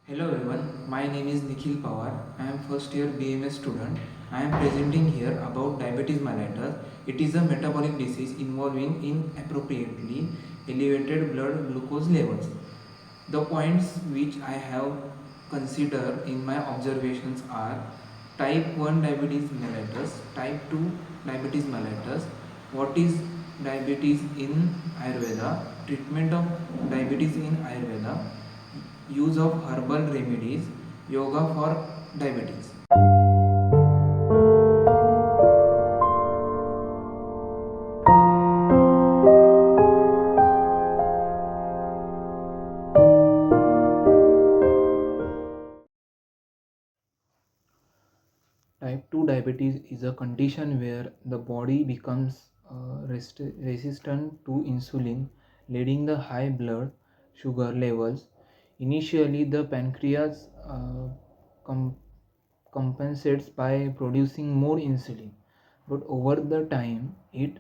Hello everyone, my name is Nikhil Pawar. I am first year BMS student. I am presenting here about diabetes mellitus. It is a metabolic disease involving inappropriately elevated blood glucose levels. The points which I have considered in my observations are type 1 diabetes mellitus, type 2 diabetes mellitus, what is diabetes in Ayurveda, treatment of diabetes in Ayurveda, use of herbal remedies, yoga for diabetes. Type 2 diabetes is a condition where the body becomes resistant to insulin, leading the high blood sugar levels. Initially, the pancreas com- compensates by producing more insulin, but over the time, it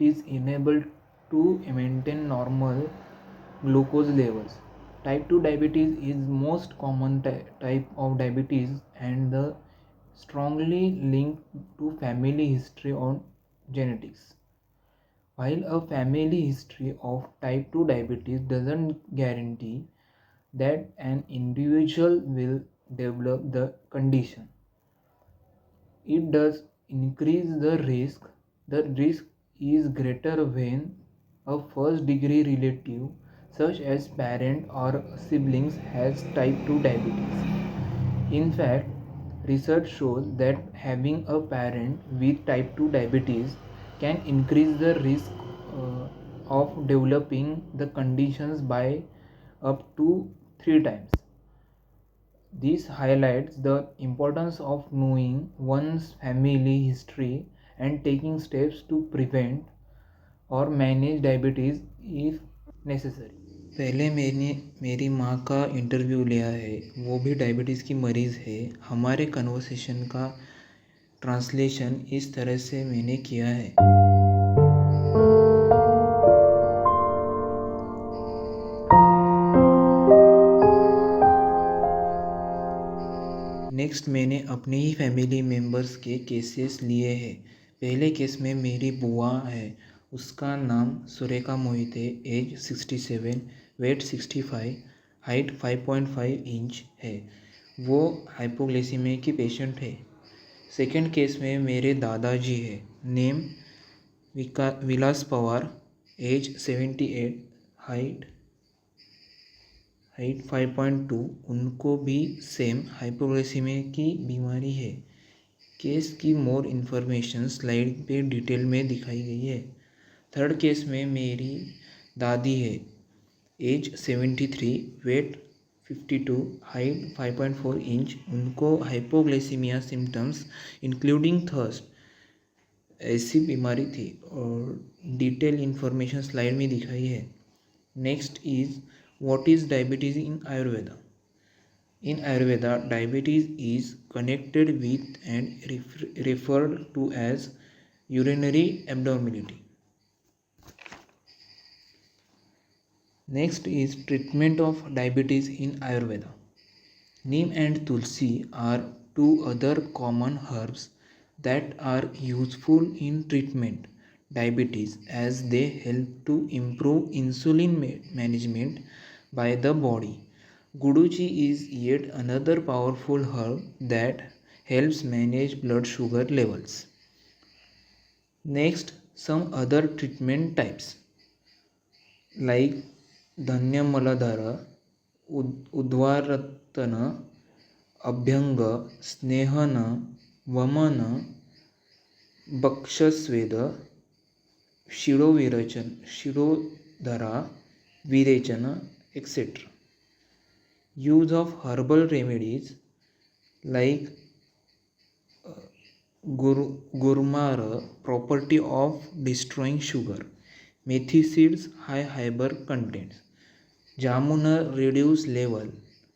is enabled to maintain normal glucose levels. Type 2 diabetes is most common type of diabetes and the strongly linked to family history or genetics. While a family history of type 2 diabetes doesn't guarantee that an individual will develop the condition, it does increase the risk. The risk is greater when a first degree relative, such as parent or siblings, has type 2 diabetes. In fact, research shows that having a parent with type 2 diabetes can increase the risk of developing the conditions by up to 3 times. This highlights the importance of knowing one's family history and taking steps to prevent or manage diabetes if necessary. पहले मैंने मेरी माँ का interview लिया है, वो भी diabetes की मरीज़ है। हमारे कन्वर्सेशन का ट्रांसलेशन इस तरह से मैंने किया है। नेक्स्ट मैंने अपने ही फैमिली मेम्बर्स के केसेस लिए हैं। पहले केस में मेरी बुआ है, उसका नाम सुरेखा मोहित है, एज 67, वेट 65, हाइट 5.5 इंच है। वो हाइपोग्लाइसीमिया की पेशेंट है। सेकंड केस में मेरे दादाजी है, नेम विलास पवार, एज 78, हाइट 5.2, उनको भी सेम हाइपोग्लाइसीमिया की बीमारी है। केस की मोर इन्फॉर्मेशन स्लाइड पे डिटेल में दिखाई गई है। थर्ड केस में मेरी दादी है, एज 73, वेट 52, हाइट 5.4 इंच, उनको हाइपोग्लाइसीमिया सिम्टम्स इंक्लूडिंग थर्स्ट ऐसी बीमारी थी और डिटेल इन्फॉर्मेशन स्लाइड में दिखाई है। Next is what is diabetes in Ayurveda? In Ayurveda, diabetes is connected with and referred to as urinary abnormality. Next is treatment of diabetes in Ayurveda. Neem and tulsi are two other common herbs that are useful in treatment diabetes as they help to improve insulin management by the body. Guduchi is yet another powerful herb that helps manage blood sugar levels. Next, some other treatment types like Dhanya Maladhara, Udvartana, अभ्यंग, स्नेहन, वमन, बक्षस्वेद, शिरोविरेचन, shirodhara, विरेचन, etc. Use of herbal remedies like gurmara, property of destroying sugar, methi seeds, high fiber contents, jamuna, reduce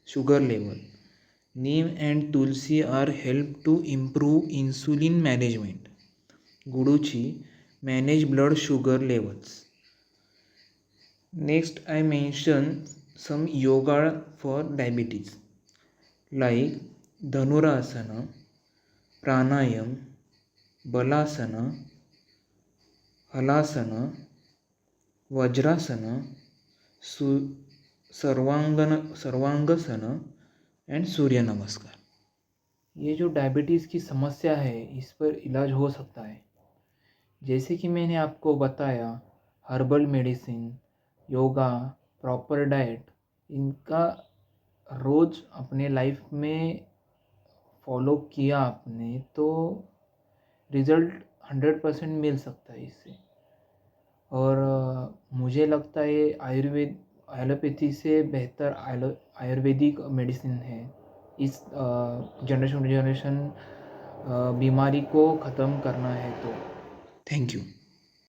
sugar level. Neem and tulsi are help to improve insulin management. Guduchi manage blood sugar levels. Next, I mention some yoga for diabetes. like Dhanurasana, Pranayam, Balasana, Halasana, Vajrasana, Sarvangasana and Surya Namaskar. ये जो diabetes की समस्या है इस पर इलाज हो सकता है। जैसे कि मैंने आपको बताया, herbal medicine, yoga, proper diet, इनका रोज़ अपने लाइफ में फॉलो किया आपने तो रिज़ल्ट 100% मिल सकता है इससे। और मुझे लगता है एलोपैथी से बेहतर आयुर्वेदिक मेडिसिन है इस जनरेशन बीमारी को ख़त्म करना है तो। Thank you.